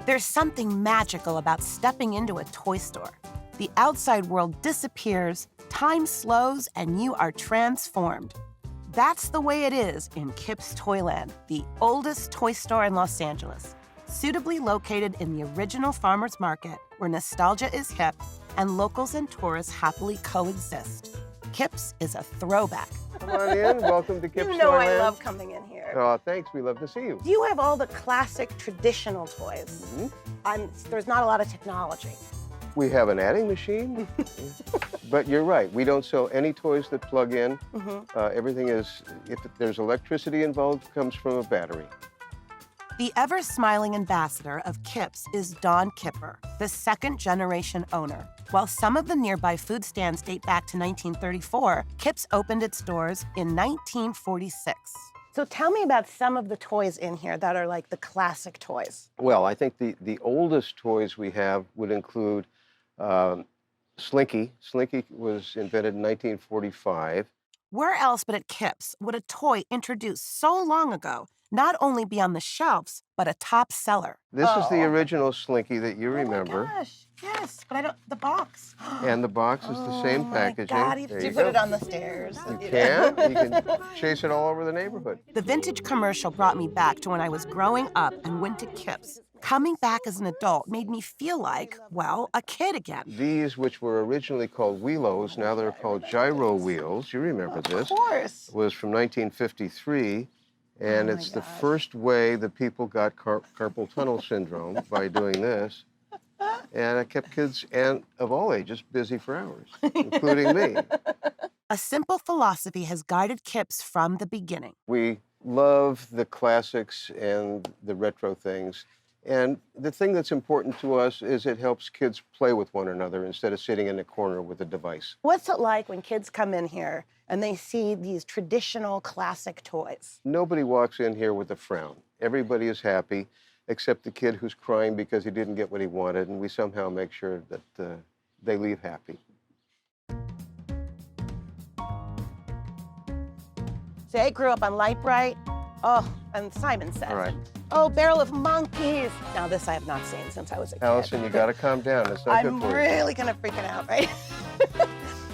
There's something magical about stepping into a toy store. The outside world disappears, time slows, and you are transformed. That's the way it is in Kips Toyland, the oldest toy store in Los Angeles, suitably located in the original farmers market where nostalgia is hip and locals and tourists happily coexist. Kips is a throwback. Come on in. Welcome to Kips You know Toyland. I love coming in here. Oh, thanks. We love to see you. Do you have all the classic traditional toys? There's not a lot of technology. We have an adding machine, but you're right. We don't sell any toys that plug in. Everything is, if there's electricity involved, comes from a battery. The ever-smiling ambassador of Kips is Don Kipper, the second-generation owner. While some of the nearby food stands date back to 1934, Kips opened its doors in 1946. So tell me about some of the toys in here that are like the classic toys. Well, I think the oldest toys we have would include Slinky. Slinky was invented in 1945. Where else but at Kips would a toy introduced so long ago not only be on the shelves, but a top seller? This is the original Slinky that you remember. Oh my gosh, yes, but I don't, the box. And the box is the same packaging. God, you There do you put go. it on the stairs. You can chase it all over the neighborhood. The vintage commercial brought me back to when I was growing up and went to Kips. Coming back as an adult made me feel like, well, a kid again. These, which were originally called wheelos, now they're called gyro wheels. You remember this. Of course. Was from 1953, and it's the first way that people got carpal tunnel syndrome by doing this. And it kept kids and of all ages busy for hours, including me. A simple philosophy has guided Kips from the beginning. We love the classics and the retro things. And the thing that's important to us is it helps kids play with one another instead of sitting in a corner with a device. What's it like when kids come in here and they see these traditional classic toys? Nobody walks in here with a frown. Everybody is happy, except the kid who's crying because he didn't get what he wanted, and we somehow make sure that they leave happy. See, I grew up on Light Bright. Oh, and Simon Says. All right. Oh, Barrel of Monkeys. Now, this I have not seen since I was a kid. Alison, you gotta calm down. It's not good I'm for you. really gonna freaking out, right?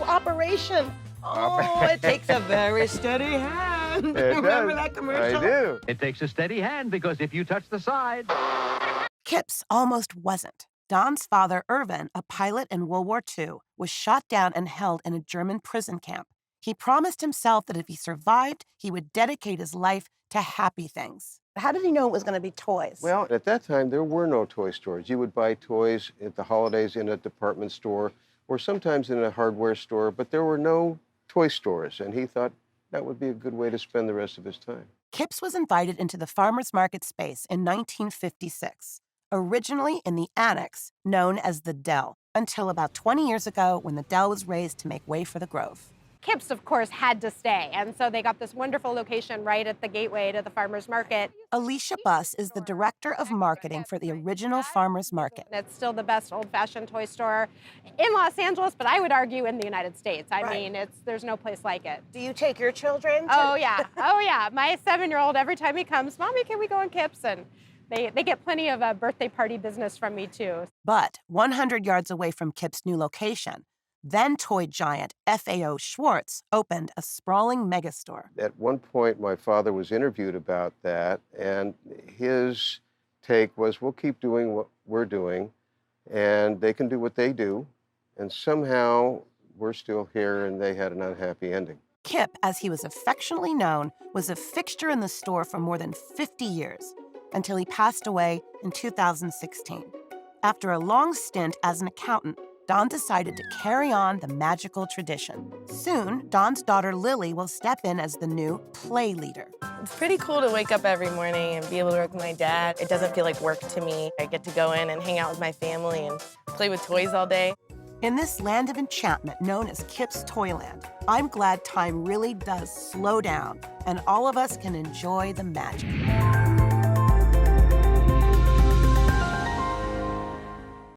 Operation. Oh, it takes a very steady hand. It Remember does. that commercial? I do. It takes a steady hand because if you touch the side... Kips almost wasn't. Don's father, Irvin, a pilot in World War II, was shot down and held in a German prison camp. He promised himself that if he survived, he would dedicate his life to happy things. How did he know it was going to be toys? Well, at that time, there were no toy stores. You would buy toys at the holidays in a department store or sometimes in a hardware store, but there were no toy stores, and he thought that would be a good way to spend the rest of his time. Kips was invited into the farmers market space in 1956, originally in the annex known as the Dell, until about 20 years ago when the Dell was raised to make way for the Grove. Kips, of course, had to stay, and so they got this wonderful location right at the gateway to the farmers market. Alicia Buss is the director of marketing for the original farmers market. It's still the best old-fashioned toy store in Los Angeles, but I would argue in the United States. I mean, there's no place like it. Do you take your children? Oh, yeah. Oh, yeah. My 7-year-old, every time he comes, Mommy, can we go in Kips? And they get plenty of birthday party business from me, too. But 100 yards away from Kips' new location, then toy giant FAO Schwartz opened a sprawling megastore. At one point, my father was interviewed about that, and his take was, we'll keep doing what we're doing, and they can do what they do, and somehow we're still here, and they had an unhappy ending. Kip, as he was affectionately known, was a fixture in the store for more than 50 years, until he passed away in 2016. After a long stint as an accountant, Don decided to carry on the magical tradition. Soon, Don's daughter Lily will step in as the new play leader. It's pretty cool to wake up every morning and be able to work with my dad. It doesn't feel like work to me. I get to go in and hang out with my family and play with toys all day. In this land of enchantment known as Kips Toyland, I'm glad time really does slow down and all of us can enjoy the magic.